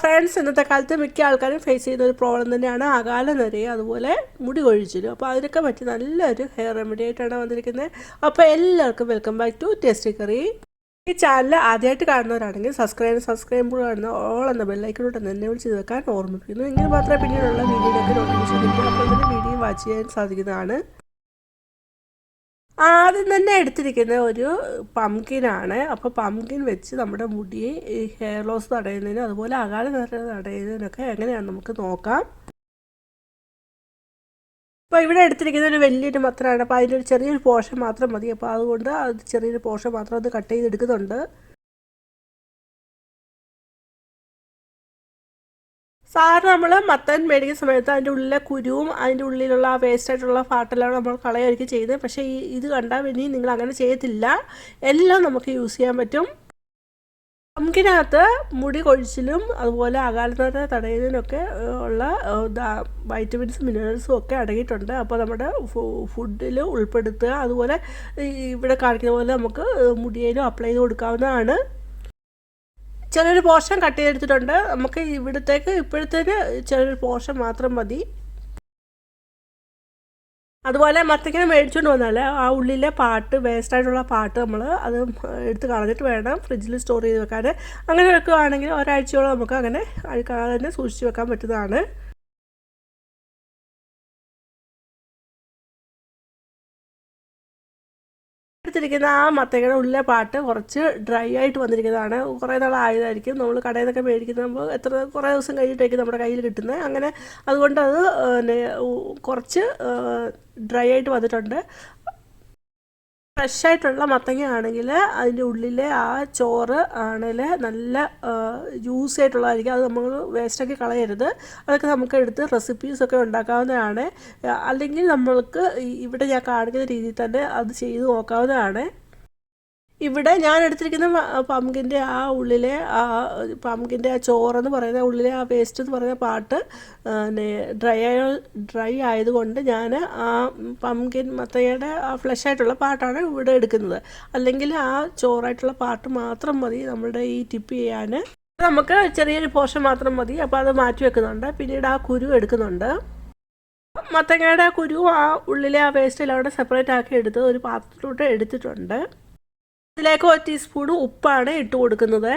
Friends, ഇന്നത്തെ കാലത്ത് മിക്ക ആൾക്കാരും ഫേസ് ചെയ്യുന്ന ഒരു പ്രോബ്ലം തന്നെയാണ് അകാല നിരയും അതുപോലെ മുടി കൊഴിച്ചിലും. അപ്പോൾ അതിനൊക്കെ പറ്റി നല്ലൊരു ഹെയർ റെമഡി ആയിട്ടാണ് വന്നിരിക്കുന്നത്. അപ്പോൾ എല്ലാവർക്കും welcome back to tasty curry. ഈ ചാനൽ ആദ്യമായിട്ട് കാണുന്നവരാണെങ്കിൽ സബ്സ്ക്രൈബ് കാണുന്ന ഓൾ എന്ന ബെല്ലൈക്കനോട്ട് തന്നെ വിളിച്ച് വെക്കാൻ ഓർമ്മിപ്പിക്കുന്നു. എങ്കിൽ മാത്രമേ പിന്നീടുള്ള വീഡിയോയിലൊക്കെ നോട്ടിഫിക്കേഷൻ കിട്ടുക. അപ്പോൾ തന്നെ വീഡിയോ വാച്ച് ചെയ്യാൻ സാധിക്കുന്നതാണ്. ആദ്യം തന്നെ എടുത്തിരിക്കുന്ന ഒരു പംകിനാണ്. അപ്പോൾ പംകിൻ വെച്ച് നമ്മുടെ മുടിയെ ഹെയർ ലോസ് തടയുന്നതിനും അതുപോലെ അകാല നിര തടയുന്നതിനൊക്കെ എങ്ങനെയാണ് നമുക്ക് നോക്കാം. അപ്പോൾ ഇവിടെ എടുത്തിരിക്കുന്ന ഒരു വലിയൊരു മത്തനാണ്. അപ്പോൾ അതിൻ്റെ ഒരു ചെറിയൊരു പോർഷൻ മാത്രം മതി. അപ്പോൾ അതുകൊണ്ട് അത് ചെറിയൊരു പോർഷൻ മാത്രം അത് കട്ട് ചെയ്തെടുക്കുന്നുണ്ട്. സാധാരണ നമ്മൾ മത്തൻ മേടിക്കുന്ന സമയത്ത് അതിൻ്റെ ഉള്ളിലെ കുരുവും അതിൻ്റെ ഉള്ളിലുള്ള ആ വേസ്റ്റായിട്ടുള്ള പാട്ടെല്ലാം നമ്മൾ കളയായിരിക്കും ചെയ്യുന്നത്. പക്ഷേ ഇത് കണ്ടാൽ ഇനി നിങ്ങൾ അങ്ങനെ ചെയ്യത്തില്ല, എല്ലാം നമുക്ക് യൂസ് ചെയ്യാൻ പറ്റും. പംകിനകത്ത് മുടി കൊഴിച്ചിലും അതുപോലെ അകാലനര തടയുന്നതിനൊക്കെ ഉള്ള വൈറ്റമിൻസും മിനറൽസും ഒക്കെ അടങ്ങിയിട്ടുണ്ട്. അപ്പോൾ നമ്മുടെ ഫുഡിൽ ഉൾപ്പെടുത്തുക. അതുപോലെ ഇവിടെ കാണിക്കുന്ന പോലെ നമുക്ക് മുടിയിലും അപ്ലൈ ചെയ്ത് കൊടുക്കാവുന്നതാണ്. ചെറിയൊരു പോർഷൻ കട്ട് ചെയ്തെടുത്തിട്ടുണ്ട്. നമുക്ക് ഇവിടത്തേക്ക് ഇപ്പോഴത്തേന് ചെറിയൊരു പോർഷൻ മാത്രം മതി. അതുപോലെ മത്തങ്ങ മേടിച്ചുകൊണ്ട് വന്നാൽ ആ ഉള്ളിലെ പാട്ട്, വേസ്റ്റായിട്ടുള്ള പാട്ട് നമ്മൾ അത് എടുത്ത് കളഞ്ഞിട്ട് വേണം ഫ്രിഡ്ജിൽ സ്റ്റോർ ചെയ്ത് വെക്കാൻ. അങ്ങനെ വെക്കുകയാണെങ്കിൽ ഒരാഴ്ചയോളം നമുക്ക് അങ്ങനെ അഴുക്കാതെ തന്നെ സൂക്ഷിച്ച് വെക്കാൻ പറ്റുന്നതാണ്. എടുത്തിരിക്കുന്ന ആ മത്തങ്ങയുടെ ഉള്ളിലെ പാട്ട് കുറച്ച് ഡ്രൈ ആയിട്ട് വന്നിരിക്കുന്നതാണ്. കുറേ നാളായതായിരിക്കും. നമ്മൾ കടയിൽ നിന്നൊക്കെ മേടിക്കുമ്പോൾ കുറേ ദിവസം കഴിഞ്ഞിട്ടായിരിക്കും നമ്മുടെ കയ്യിൽ കിട്ടുന്നത്. അങ്ങനെ അതുകൊണ്ട് അത് കുറച്ച് ഡ്രൈ ആയിട്ട് വന്നിട്ടുണ്ട്. ഫ്രഷായിട്ടുള്ള മത്തങ്ങ ആണെങ്കിൽ അതിൻ്റെ ഉള്ളിലെ ആ ചോറ് ആണെങ്കിൽ നല്ല ജ്യൂസി ആയിട്ടുള്ളതായിരിക്കും. അത് നമ്മൾ വേസ്റ്റാക്കി കളയരുത്. അതൊക്കെ നമുക്ക് എടുത്ത് റെസിപ്പീസൊക്കെ ഉണ്ടാക്കാവുന്നതാണ്. അല്ലെങ്കിൽ നമ്മൾക്ക് ഇവിടെ ഞാൻ കാണിക്കുന്ന രീതിയിൽ തന്നെ അത് ചെയ്ത് നോക്കാവുന്നതാണ്. ഇവിടെ ഞാൻ എടുത്തിരിക്കുന്ന പംകിൻ്റെ ആ ഉള്ളിലെ പംകിൻ്റെ ആ ചോറെന്ന് പറയുന്ന ഉള്ളിലെ ആ വേസ്റ്റ് എന്ന് പറയുന്ന പാട്ട് ഡ്രൈ ആയതുകൊണ്ട് ഞാൻ ആ പംകിൻ മത്തയുടെ ആ ഫ്ലഷായിട്ടുള്ള പാട്ടാണ് ഇവിടെ എടുക്കുന്നത്. അല്ലെങ്കിൽ ആ ചോറായിട്ടുള്ള പാട്ട് മാത്രം മതി നമ്മളുടെ ഈ ടിപ്പ് ചെയ്യാൻ. നമുക്ക് ചെറിയൊരു പോർഷൻ മാത്രം മതി. അപ്പോൾ അത് മാറ്റി വെക്കുന്നുണ്ട്. പിന്നീട് ആ കുരു എടുക്കുന്നുണ്ട്. മത്തങ്ങയുടെ കുരു ആ ഉള്ളിലെ ആ വേസ്റ്റിൽ അവിടെ സെപ്പറേറ്റ് ആക്കി എടുത്ത് ഒരു പാത്രത്തിലോട്ട് എടുത്തിട്ടുണ്ട്. ഇതിലേക്ക് 1 ടീസ്പൂൺ ഉപ്പാണ് ഇട്ട് കൊടുക്കുന്നത്.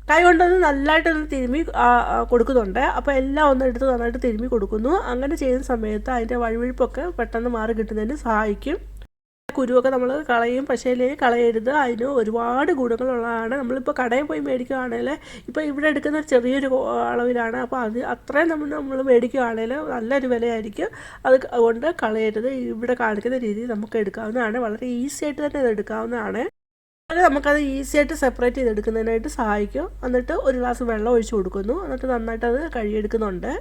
കൈ കൊണ്ടൊന്ന് നല്ലതായിട്ടൊന്ന് തിരുമ്മി കൊടുക്കുന്നുണ്ട്. അപ്പോൾ എല്ലാം ഒന്ന് എടുത്ത് നന്നായിട്ട് തിരുമ്മി കൊടുക്കുന്നു. അങ്ങനെ ചെയ്യുന്ന സമയത്ത് അതിൻ്റെ വഴുവഴുപ്പൊക്കെ പെട്ടെന്ന് മാറി കിട്ടുന്നതിന് സഹായിക്കും. കുരുവൊക്കെ നമ്മൾ കളയും, പക്ഷേ കളയരുത്. അതിന് ഒരുപാട് ഗുണങ്ങളുള്ളതാണ്. നമ്മളിപ്പോൾ കടയിൽ പോയി മേടിക്കുകയാണെങ്കിൽ ഇപ്പോൾ ഇവിടെ എടുക്കുന്ന ചെറിയൊരു അളവിലാണ്. അപ്പോൾ അത്രയും നമ്മൾ മേടിക്കുകയാണെങ്കിൽ നല്ലൊരു വിലയായിരിക്കും. അതുകൊണ്ട് കളയരുത്. ഇവിടെ കാണിക്കുന്ന രീതിയിൽ നമുക്ക് എടുക്കാവുന്നതാണ്. വളരെ ഈസി ആയിട്ട് തന്നെ ഇത് എടുക്കാവുന്നതാണ്. അത് നമുക്കത് ഈസി ആയിട്ട് സെപ്പറേറ്റ് ചെയ്തെടുക്കുന്നതിനായിട്ട് സഹായിക്കും. എന്നിട്ട് ഒരു ഗ്ലാസ് വെള്ളം ഒഴിച്ച് കൊടുക്കുന്നു. എന്നിട്ട് നന്നായിട്ട് അത് കഴുകിയെടുക്കുന്നുണ്ട്.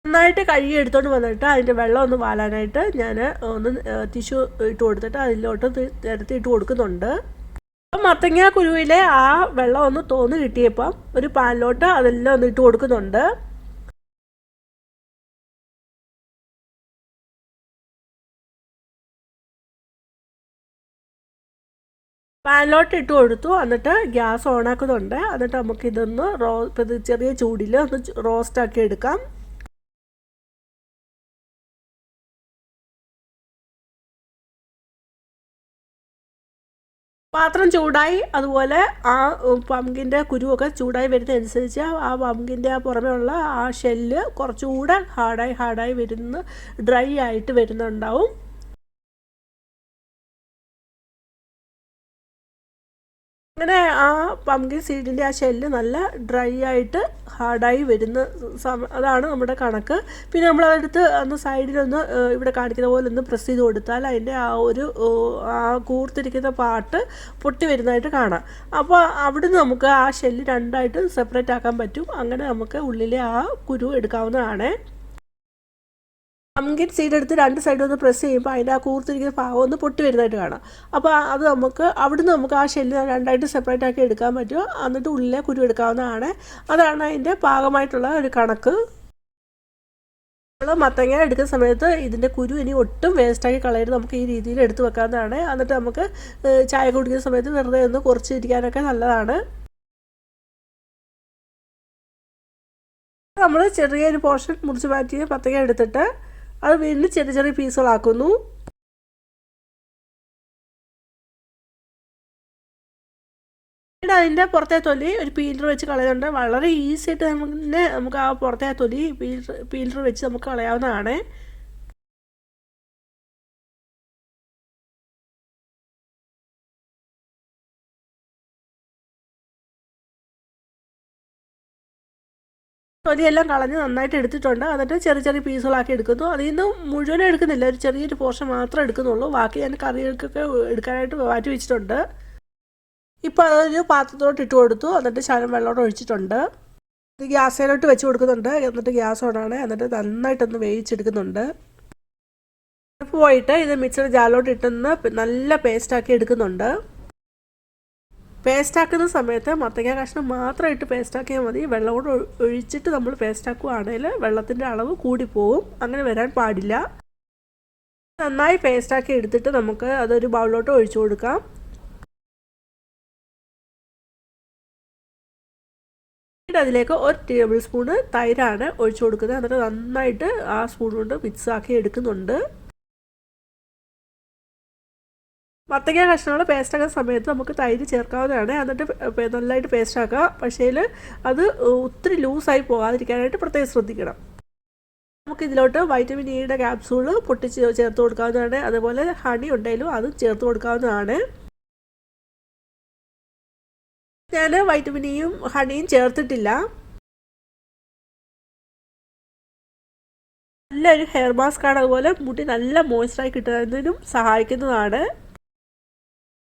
നന്നായിട്ട് കഴുകി എടുത്തോണ്ട് വന്നിട്ട് അതിൻ്റെ വെള്ളം ഒന്ന് വാലാനായിട്ട് ഞാൻ ഒന്ന് ടിഷ്യൂ ഇട്ട് കൊടുത്തിട്ട് അതിലോട്ട് നിരത്തി ഇട്ട് കൊടുക്കുന്നുണ്ട്. അപ്പം മത്തങ്ങ കുരുവിലെ ആ വെള്ളം ഒന്ന് തോന്ന് കിട്ടിയപ്പം ഒരു പാനിലോട്ട് അതെല്ലാം ഒന്ന് ഇട്ട് കൊടുക്കുന്നുണ്ട്. പാനിലോട്ട് ഇട്ട് കൊടുത്തു. എന്നിട്ട് ഗ്യാസ് ഓണാക്കുന്നുണ്ട്. എന്നിട്ട് നമുക്കിതൊന്ന് ചെറിയ ചൂടിൽ ഒന്ന് റോസ്റ്റാക്കി എടുക്കാം. പാത്രം ചൂടായി. അതുപോലെ ആ പംകിൻ്റെ കുരുവൊക്കെ ചൂടായി വരുന്നതനുസരിച്ച് ആ പംകിൻ്റെ ആ പുറമേ ഉള്ള ആ ഷെല്ല് കുറച്ചുകൂടെ ഹാർഡായി ഡ്രൈ ആയിട്ട് വരുന്നുണ്ടാവും. അങ്ങനെ ആ പംകിൻ സീഡിൻ്റെ ആ ഷെല്ല് നല്ല ഡ്രൈ ആയിട്ട് ഹാർഡായി വരുന്ന അതാണ് നമ്മുടെ കണക്ക്. പിന്നെ നമ്മളതെടുത്ത് ഒന്ന് സൈഡിലൊന്ന് ഇവിടെ കാണിക്കുന്ന പോലെ ഒന്ന് പ്രസ് ചെയ്ത് കൊടുത്താൽ അതിൻ്റെ ആ കൂർത്തിരിക്കുന്ന പാട്ട് പൊട്ടി വരുന്നതായിട്ട് കാണാം. അപ്പോൾ അവിടുന്ന് നമുക്ക് ആ ഷെല്ല് രണ്ടായിട്ട് സെപ്പറേറ്റ് ആക്കാൻ പറ്റും. അങ്ങനെ നമുക്ക് ഉള്ളിലെ ആ കുരു എടുക്കാവുന്നതാണ്. പംകിൻ സീഡ് എടുത്ത് രണ്ട് സൈഡും ഒന്ന് പ്രസ് ചെയ്യുമ്പോൾ അതിൻ്റെ ആ കൂർത്തിരിക്കുന്ന ഭാഗം ഒന്ന് പൊട്ടി വരുന്നതായിട്ട് കാണാം. അപ്പോൾ അത് അവിടുന്ന് നമുക്ക് ആ ഷെല്ല് രണ്ടായിട്ട് സെപ്പറേറ്റ് ആക്കി എടുക്കാൻ പറ്റും. എന്നിട്ട് ഉള്ളിലെ കുരു എടുക്കാവുന്നതാണ്. അതാണ് അതിൻ്റെ പാകമായിട്ടുള്ള ഒരു കണക്ക്. നമ്മൾ മത്തങ്ങ എടുക്കുന്ന സമയത്ത് ഇതിൻ്റെ കുരു ഇനി ഒട്ടും വേസ്റ്റാക്കി കളയരുത്. നമുക്ക് ഈ രീതിയിൽ എടുത്ത് വെക്കാവുന്നതാണ്. എന്നിട്ട് നമുക്ക് ചായ കുടിക്കുന്ന സമയത്ത് വെറുതെ ഒന്ന് കുറച്ചിരിക്കാനൊക്കെ നല്ലതാണ്. നമ്മൾ ചെറിയൊരു പോർഷൻ മുറിച്ച് മാറ്റിയ മത്തങ്ങ എടുത്തിട്ട് അത് വീണ്ടും ചെറിയ ചെറിയ പീസുകളാക്കുന്നു. പിന്നെ അതിൻ്റെ പുറത്തെ തൊലി ഒരു പീലർ വെച്ച് കളയുന്നുണ്ട്. വളരെ ഈസി ആയിട്ട് നമുക്ക് ആ പുറത്തെ തൊലി പീലർ വെച്ച് നമുക്ക് കളയാവുന്നതാണ്. തൊലിയെല്ലാം കളഞ്ഞ് നന്നായിട്ട് എടുത്തിട്ടുണ്ട്. എന്നിട്ട് ചെറിയ ചെറിയ പീസുകളാക്കി എടുക്കുന്നു. അതിൽ നിന്ന് മുഴുവനും എടുക്കുന്നില്ല, ഒരു ചെറിയൊരു പോർഷൻ മാത്രമേ എടുക്കുന്നുള്ളൂ. ബാക്കി ഞാൻ കറികൾക്കൊക്കെ എടുക്കാനായിട്ട് മാറ്റി വെച്ചിട്ടുണ്ട്. ഇപ്പോൾ അതൊരു പാത്രത്തോട്ട് ഇട്ട് കൊടുത്തു. എന്നിട്ട് ശകലം വെള്ളത്തോടെ ഒഴിച്ചിട്ടുണ്ട്. ഇത് ഗ്യാസിലോട്ട് വെച്ച് കൊടുക്കുന്നുണ്ട്. എന്നിട്ട് ഗ്യാസ് ഓണാണ്. എന്നിട്ട് നന്നായിട്ടൊന്ന് വേവിച്ചെടുക്കുന്നുണ്ട്. പോയിട്ട് ഇത് മിക്സർ ജാറിലോട്ട് ഇട്ടൊന്ന് നല്ല പേസ്റ്റാക്കി എടുക്കുന്നുണ്ട്. പേസ്റ്റാക്കുന്ന സമയത്ത് മത്തങ്ങ കഷ്ണം മാത്രമായിട്ട് പേസ്റ്റാക്കിയാൽ മതി. വെള്ളം കൂടെ ഒഴിച്ചിട്ട് നമ്മൾ പേസ്റ്റാക്കുകയാണെങ്കിൽ വെള്ളത്തിൻ്റെ അളവ് കൂടിപ്പോവും. അങ്ങനെ വരാൻ പാടില്ല. നന്നായി പേസ്റ്റാക്കി എടുത്തിട്ട് നമുക്ക് അതൊരു ബൗളിലോട്ട് ഒഴിച്ചു കൊടുക്കാം. അതിലേക്ക് 1 ടേബിൾ സ്പൂണ് തൈരാണ് ഒഴിച്ചു കൊടുക്കുന്നത്. എന്നിട്ട് നന്നായിട്ട് ആ സ്പൂൺ കൊണ്ട് മിക്സാക്കി എടുക്കുന്നുണ്ട്. മത്തങ്ങ കഷ്ണങ്ങൾ പേസ്റ്റാക്കുന്ന സമയത്ത് നമുക്ക് തൈര് ചേർക്കാവുന്നതാണ്. എന്നിട്ട് നല്ലതായിട്ട് പേസ്റ്റാക്കുക. പക്ഷേ അത് ഒത്തിരി ലൂസായി പോകാതിരിക്കാനായിട്ട് പ്രത്യേകം ശ്രദ്ധിക്കണം. നമുക്ക് ഇതിലോട്ട് വൈറ്റമിൻ ഇയുടെ ക്യാപ്സൂൾ പൊട്ടിച്ച് ചേർത്ത് കൊടുക്കാവുന്നതാണ്. അതുപോലെ ഹണി ഉണ്ടെങ്കിലും അതും ചേർത്ത് കൊടുക്കാവുന്നതാണ്. ഞാൻ വൈറ്റമിൻ ഇയും ഹണിയും ചേർത്തിട്ടില്ല. നല്ലൊരു ഹെയർ മാസ്കാണ്. അതുപോലെ മുടി നല്ല മോയ്സ്ചറായി കിട്ടുന്നതിനും സഹായിക്കുന്നതാണ്.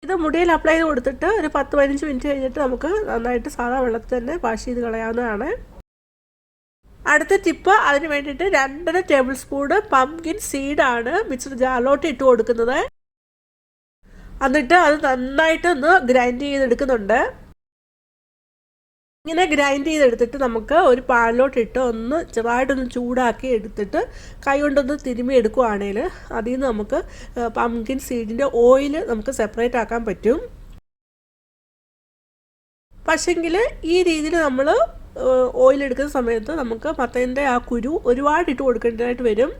ഇത് മുടിയിൽ അപ്ലൈ ചെയ്ത് കൊടുത്തിട്ട് ഒരു 10-15 മിനിറ്റ് കഴിഞ്ഞിട്ട് നമുക്ക് നന്നായിട്ട് സാധാ വെള്ളത്തിൽ തന്നെ വാഷ് ചെയ്ത് കളയാവുന്നതാണ്. അടുത്ത ടിപ്പ്, അതിന് വേണ്ടിയിട്ട് 2.5 ടേബിൾ സ്പൂണ് പംകിൻ സീഡാണ് മിക്സർ ജാറിലോട്ട് ഇട്ട് കൊടുക്കുന്നത്. എന്നിട്ട് അത് നന്നായിട്ടൊന്ന് ഗ്രൈൻഡ് ചെയ്തെടുക്കുന്നുണ്ട്. ഇങ്ങനെ ഗ്രൈൻഡ് ചെയ്തെടുത്തിട്ട് നമുക്ക് ഒരു പാനിലോട്ട് ഇട്ട് ഒന്ന് ചെറുതായിട്ടൊന്ന് ചൂടാക്കി എടുത്തിട്ട് കൈ കൊണ്ടൊന്ന് തിരുമ്മി എടുക്കുകയാണെങ്കിൽ അതിൽ നിന്ന് നമുക്ക് പംകിൻ സീഡിൻ്റെ ഓയിൽ നമുക്ക് സെപ്പറേറ്റ് ആക്കാൻ പറ്റും. പക്ഷെങ്കിൽ ഈ രീതിയിൽ നമ്മൾ ഓയിൽ എടുക്കുന്ന സമയത്ത് നമുക്ക് മത്തൻ്റെ ആ കുരു ഒരുപാട് ഇട്ട് കൊടുക്കേണ്ടതായിട്ട് വരും.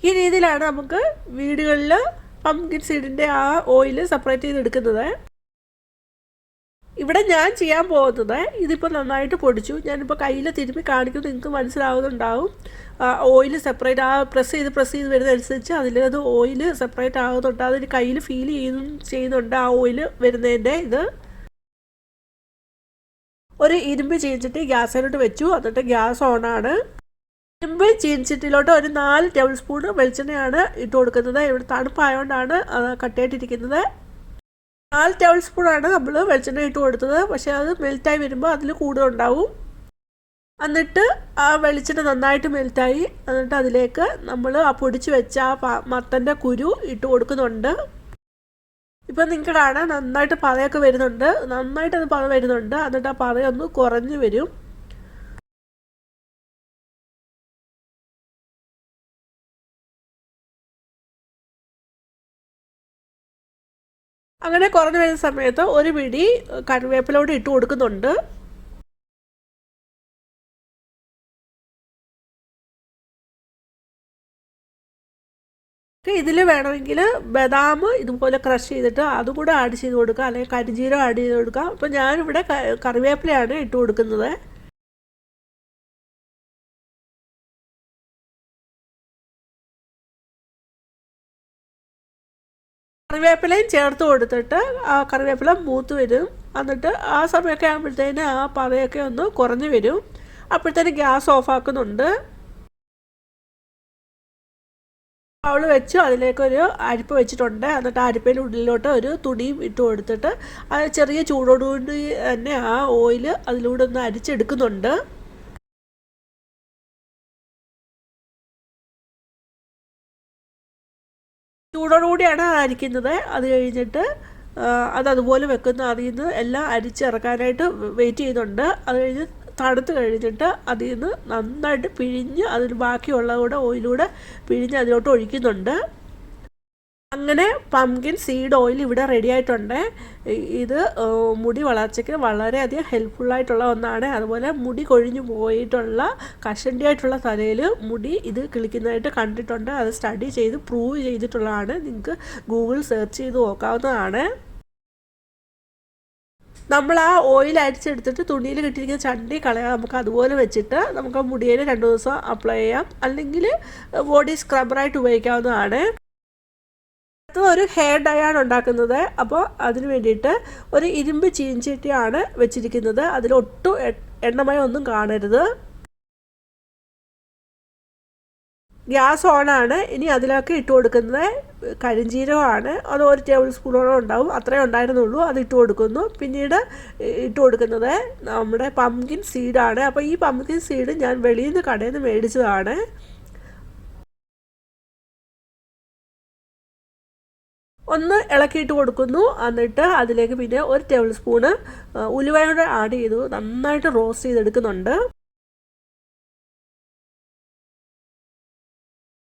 ഈ രീതിയിലാണ് നമുക്ക് വീടുകളിൽ പംകിൻ സീഡിൻ്റെ ആ ഓയിൽ സെപ്പറേറ്റ് ചെയ്തെടുക്കുന്നത്. ഇവിടെ ഞാൻ ചെയ്യാൻ പോകുന്നത്, ഇതിപ്പോൾ നന്നായിട്ട് പൊടിച്ചു. ഞാനിപ്പോൾ കയ്യിൽ തിരുമ്മി കാണിക്കുന്നത് നിങ്ങൾക്ക് മനസ്സിലാവുന്നുണ്ടാവും. ഓയിൽ സെപ്പറേറ്റ് പ്രസ് ചെയ്ത് വരുന്നതനുസരിച്ച് അതിലത് ഓയിൽ സെപ്പറേറ്റ് ആകുന്നുണ്ട്. അതിന് കയ്യിൽ ഫീൽ ചെയ്യുന്നുണ്ട് ആ ഓയിൽ വരുന്നതിൻ്റെ. ഇത് ഒരു ഇരുമ്പ് ചീനിച്ചട്ടി ഗ്യാസിലോട്ട് വെച്ചു. എന്നിട്ട് ഗ്യാസ് ഓണാണ്. ഇരുമ്പ് ചീനിച്ചട്ടിയിലോട്ട് ഒരു 4 ടേബിൾ സ്പൂൺ വെളിച്ചെണ്ണയാണ് ഇട്ട് കൊടുക്കുന്നത്. ഇവിടെ തണുപ്പായതുകൊണ്ടാണ് കട്ടയായിട്ടിരിക്കുന്നത്. 4 ടേബിൾ സ്പൂണാണ് നമ്മൾ വെളിച്ചെണ്ണ ഇട്ട് കൊടുത്തത്. പക്ഷേ അത് മെൽറ്റായി വരുമ്പോൾ അതിൽ കൂടുതലുണ്ടാവും. എന്നിട്ട് ആ വെളിച്ചെണ്ണ നന്നായിട്ട് മെൽറ്റായി. എന്നിട്ട് അതിലേക്ക് നമ്മൾ ആ പൊടിച്ച് വെച്ച ആ മത്തൻ്റെ കുരു ഇട്ട് കൊടുക്കുന്നുണ്ട്. ഇപ്പം നിങ്ങൾക്ക് കാണാൻ നന്നായിട്ട് പതയൊക്കെ വരുന്നുണ്ട്. നന്നായിട്ടത് പത വരുന്നുണ്ട്. എന്നിട്ട് ആ പതയൊന്ന് കുറഞ്ഞു വരും. അങ്ങനെ കുറഞ്ഞു വരുന്ന സമയത്ത് ഒരു പിടി കറിവേപ്പിലോട്ട് ഇട്ട് കൊടുക്കുന്നുണ്ട്. ഇതിൽ വേണമെങ്കിൽ ബദാം ഇതുപോലെ ക്രഷ് ചെയ്തിട്ട് അതും കൂടെ ആഡ് ചെയ്ത് കൊടുക്കുക, അല്ലെങ്കിൽ കരിഞ്ജീരകം ആഡ് ചെയ്ത് കൊടുക്കുക. അപ്പോൾ ഞാനിവിടെ കറിവേപ്പിലയാണ് ഇട്ട് കൊടുക്കുന്നത്. കറിവേപ്പിലയും ചേർത്ത് കൊടുത്തിട്ട് ആ കറിവേപ്പില മൂത്ത് വരും. എന്നിട്ട് ആ സമയമൊക്കെ ആകുമ്പോഴത്തേന് ആ പതയൊക്കെ ഒന്ന് കുറഞ്ഞു വരും. അപ്പോഴത്തേന് ഗ്യാസ് ഓഫാക്കുന്നുണ്ട്. ബൗൾ വെച്ച് അതിലേക്കൊരു അരിപ്പ വെച്ചിട്ടുണ്ട്. എന്നിട്ട് ആ അരിപ്പയുടെ ഉള്ളിലോട്ട് ഒരു തുണിയും ഇട്ട് കൊടുത്തിട്ട് അത് ചെറിയ ചൂടോടുകൂടി തന്നെ ആ ഓയിൽ അതിലൂടെ ഒന്ന് അരിച്ചെടുക്കുന്നുണ്ട്. ചൂടോടുകൂടിയാണ് അരിക്കുന്നത്. അത് കഴിഞ്ഞിട്ട് അതുപോലെ വെക്കുന്ന അതിൽ നിന്ന് എല്ലാം അരിച്ചിറക്കാനായിട്ട് വെയിറ്റ് ചെയ്യുന്നുണ്ട്. അത് കഴിഞ്ഞ് തണുത്ത് കഴിഞ്ഞിട്ട് അതിൽ നിന്ന് നന്നായിട്ട് പിഴിഞ്ഞ് അതിന് ബാക്കിയുള്ള കൂടെ ഓയിലൂടെ പിഴിഞ്ഞ് അതിലോട്ട് ഒഴിക്കുന്നുണ്ട്. അങ്ങനെ പംകിൻ സീഡ് ഓയിൽ ഇവിടെ റെഡി ആയിട്ടുണ്ട്. ഇത് മുടി വളർച്ചയ്ക്ക് വളരെയധികം ഹെൽപ്ഫുള്ളായിട്ടുള്ള ഒന്നാണ്. അതുപോലെ മുടി കൊഴിഞ്ഞു പോയിട്ടുള്ള കഷണ്ടിയായിട്ടുള്ള തലയിൽ മുടി ഇത് കിളിക്കുന്നതായിട്ട് കണ്ടിട്ടുണ്ട്. അത് സ്റ്റഡി ചെയ്ത് പ്രൂവ് ചെയ്തിട്ടുള്ളതാണ്. നിങ്ങൾക്ക് ഗൂഗിൾ സെർച്ച് ചെയ്ത് നോക്കാവുന്നതാണ്. നമ്മൾ ആ ഓയിൽ അരിച്ചെടുത്തിട്ട് തുണിയിൽ കിട്ടിയിരിക്കുന്ന ചണ്ടി കളയാം. നമുക്ക് അതുപോലെ വെച്ചിട്ട് നമുക്ക് മുടിയിൽ 2 ദിവസം അപ്ലൈ ചെയ്യാം, അല്ലെങ്കിൽ ബോഡി സ്ക്രബ്ബറായിട്ട് ഉപയോഗിക്കാവുന്നതാണ്. അടുത്തത് ഒരു ഹെയർ ഡൈ ആണ് ഉണ്ടാക്കുന്നത്. അപ്പോൾ അതിന് വേണ്ടിയിട്ട് ഒരു ഇരുമ്പ് ചീൻചട്ടിയാണ് വെച്ചിരിക്കുന്നത്. അതിലൊട്ടും എണ്ണമയം ഒന്നും കാണരുത്. ഗ്യാസ് ഓണാണ്. ഇനി അതിലൊക്കെ ഇട്ട് കൊടുക്കുന്നത് കരിഞ്ജീരകമാണ്. അത് 1 ടേബിൾ സ്പൂണോളം ഉണ്ടാവും. അത്രേ ഉണ്ടായിരുന്നുള്ളൂ. അത് ഇട്ട് കൊടുക്കുന്നു. പിന്നീട് ഇട്ട് കൊടുക്കുന്നത് നമ്മുടെ പംകിൻ സീഡാണ്. അപ്പോൾ ഈ പംകിൻ സീഡ് ഞാൻ വെളിയിൽ നിന്ന് കടയിൽ നിന്ന് മേടിച്ചതാണ്. ഒന്ന് ഇളക്കിയിട്ട് കൊടുക്കുന്നു. എന്നിട്ട് അതിലേക്ക് പിന്നെ 1 ടേബിൾ സ്പൂണ് ഉലുവയോടെ ആഡ് ചെയ്തു നന്നായിട്ട് റോസ്റ്റ് ചെയ്തെടുക്കുന്നുണ്ട്.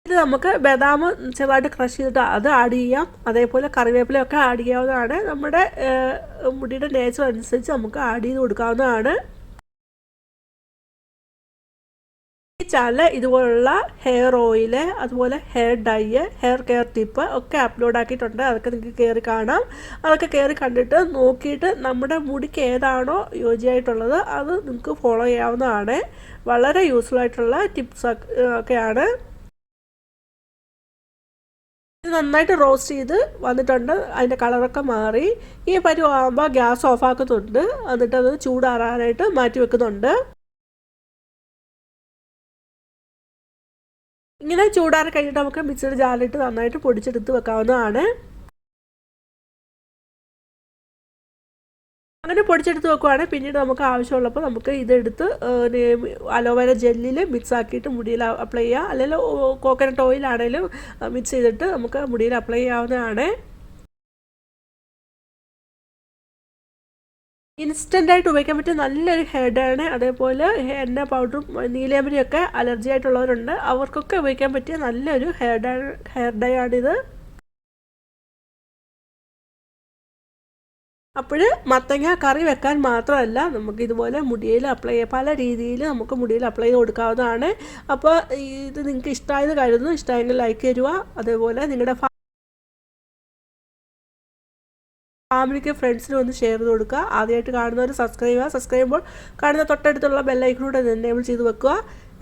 ഇത് നമുക്ക് ബദാം ചെറുതായിട്ട് ക്രഷ് ചെയ്തിട്ട് അത് ആഡ് ചെയ്യാം. അതേപോലെ കറിവേപ്പിലയൊക്കെ ആഡ് ചെയ്യാവുന്നതാണ്. നമ്മുടെ മുടിയുടെ നേച്ചർ അനുസരിച്ച് നമുക്ക് ആഡ് ചെയ്ത് കൊടുക്കാവുന്നതാണ്. ഈ ചാനൽ ഇതുപോലുള്ള ഹെയർ ഓയിൽ, അതുപോലെ hair dye, hair care tip ഒക്കെ അപ്ലോഡ് ആക്കിയിട്ടുണ്ട്. അതൊക്കെ നിങ്ങൾക്ക് കയറി കാണാം. അതൊക്കെ കയറി കണ്ടിട്ട് നോക്കിയിട്ട് നമ്മുടെ മുടിക്ക് ഏതാണോ യോജിയായിട്ടുള്ളത് അത് നിങ്ങൾക്ക് ഫോളോ ചെയ്യാവുന്നതാണ്. വളരെ യൂസ്ഫുൾ ആയിട്ടുള്ള ടിപ്സ് ഒക്കെയാണ്. ഇത് നന്നായിട്ട് റോസ്റ്റ് ചെയ്ത് വന്നിട്ടുണ്ട്. അതിൻ്റെ കളറൊക്കെ മാറി ഈ പരുവാകുമ്പോൾ ഗ്യാസ് ഓഫാക്കുന്നുണ്ട്. എന്നിട്ട് അത് ചൂടാറാനായിട്ട് മാറ്റി വെക്കുന്നുണ്ട്. ഇങ്ങനെ ചൂടാറി കഴിഞ്ഞിട്ട് നമുക്ക് മിക്സിയുടെ ജാറിലിട്ട് നന്നായിട്ട് പൊടിച്ചെടുത്ത് വെക്കാവുന്നതാണ്. അങ്ങനെ പൊടിച്ചെടുത്ത് വെക്കുവാണെങ്കിൽ പിന്നീട് നമുക്ക് ആവശ്യമുള്ളപ്പോൾ നമുക്ക് ഇതെടുത്ത് അലോവേര ജെല്ലിൽ മിക്സ് ആക്കിയിട്ട് മുടിയിൽ അപ്ലൈ ചെയ്യുക. അല്ലെങ്കിൽ കോക്കനട്ട് ഓയിലാണെങ്കിലും മിക്സ് ചെയ്തിട്ട് നമുക്ക് മുടിയിൽ അപ്ലൈ ചെയ്യാവുന്നതാണ്. ഇൻസ്റ്റൻ്റായിട്ട് ഉപയോഗിക്കാൻ പറ്റിയ നല്ലൊരു ഹെയർ ഡൈ ആണ്. അതേപോലെ എണ്ണ പൗഡറും നീലയമരിയൊക്കെ അലർജി ആയിട്ടുള്ളവരുണ്ട്, അവർക്കൊക്കെ ഉപയോഗിക്കാൻ പറ്റിയ നല്ലൊരു ഹെയർ ഡൈ ആണിത്. അപ്പോൾ മത്തങ്ങ കറി വെക്കാൻ മാത്രമല്ല നമുക്ക് ഇതുപോലെ മുടിയിൽ അപ്ലൈ ചെയ്യാം. പല രീതിയിൽ നമുക്ക് മുടിയിൽ അപ്ലൈ ചെയ്ത് കൊടുക്കാവുന്നതാണ്. അപ്പോൾ ഇത് നിങ്ങൾക്ക് ഇഷ്ടമായത് കരുതുന്നു. ഇഷ്ടമായെങ്കിൽ ലൈക്ക് തരുക. അതേപോലെ നിങ്ങളുടെ ഫാമിലിക്ക് ഫ്രണ്ട്സിനും ഒന്ന് ഷെയർ ചെയ്ത് കൊടുക്കുക. ആദ്യമായിട്ട് കാണുന്നവർ സബ്സ്ക്രൈബ് ചെയ്യുക. സബ്സ്ക്രൈബ് ചെയ്യുമ്പോൾ കാണുന്ന തൊട്ടടുത്തുള്ള ബെല്ലൈക്കനൂടെ എനേബിൾ ചെയ്ത് വെക്കുക.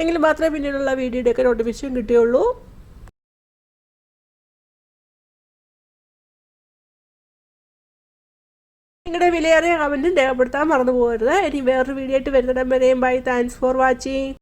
എങ്കിൽ മാത്രമേ പിന്നീടുള്ള വീഡിയോയുടെയൊക്കെ നോട്ടിഫിക്കേഷൻ കിട്ടുകയുള്ളൂ. നിങ്ങളുടെ വിലയേറിയ കമൻറ്റും രേഖപ്പെടുത്താൻ മറന്നു പോകരുത്. ഇനി വേറൊരു വീഡിയോ ആയിട്ട് വരുന്നിടം വരെയും ബൈ. Thanks for watching.